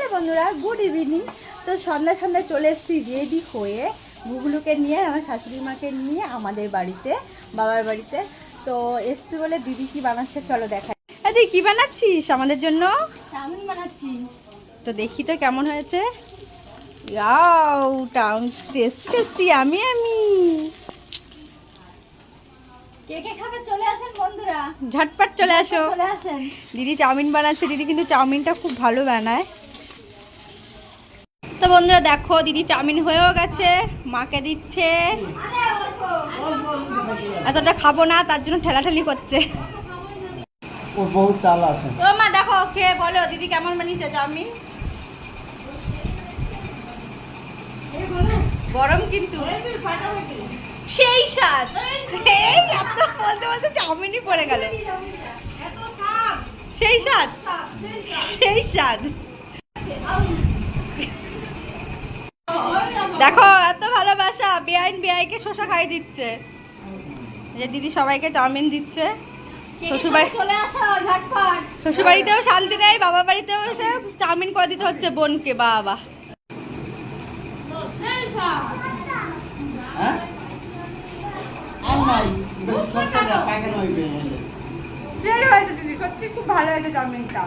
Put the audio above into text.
High বন্ধুরা, good evening. তো সন্ধ্যায় চলে এসেছি রেডি হয়ে গুগলুকে নিয়ে, আমার শাশুড়ি মাকে নিয়ে আমাদের বাড়িতে, বাবার বাড়িতে। তো এসছি বলে দিদি কি বানাচ্ছে চলো দেখাই। দিদি কি বানাচ্ছিস আমাদের জন্য? চাউমিন বানাচ্ছি। তো দেখি তো কেমন হয়েছে। ওয়াও, টেস্টি টেস্টি, আমি কে কে খাবে চলে আসেন বন্ধুরা, ঝটপট চলে আসো। চলে আসেন। দিদি চাউমিন বানাচ্ছে, দিদি কিন্তু চাউমিনটা খুব ভালো বানায়। তো বন্ধুরা দেখো, দিদি চাউমিন হয়েও গেছে, মাকে দিচ্ছে। এতটা খাবো না, তার জন্য ঠেলাঠেলি করছে। তো মা দেখো, খেয়ে বলো দিদি কেমন বানিয়েছে চাউমিন। গরম কিন্তু সেই স্বাদ। এই এত বলতে বলতে চাউমিনই পড়ে গেল। সেই স্বাদ, সেই স্বাদ। দেখো এত ভালোবাসা, বেআইন বেআইকে শসা খাই দিচ্ছে। যে দিদি সবাইকে চাউমিন দিচ্ছে। শ্বশুর বাড়িতেও শান্তি নেই, বাবার বাড়িতেও এসে চাউমিন করে দিতে হচ্ছে বোনকে। বাবা সত্যি খুব ভালো হয়েছে চাউমিনটা।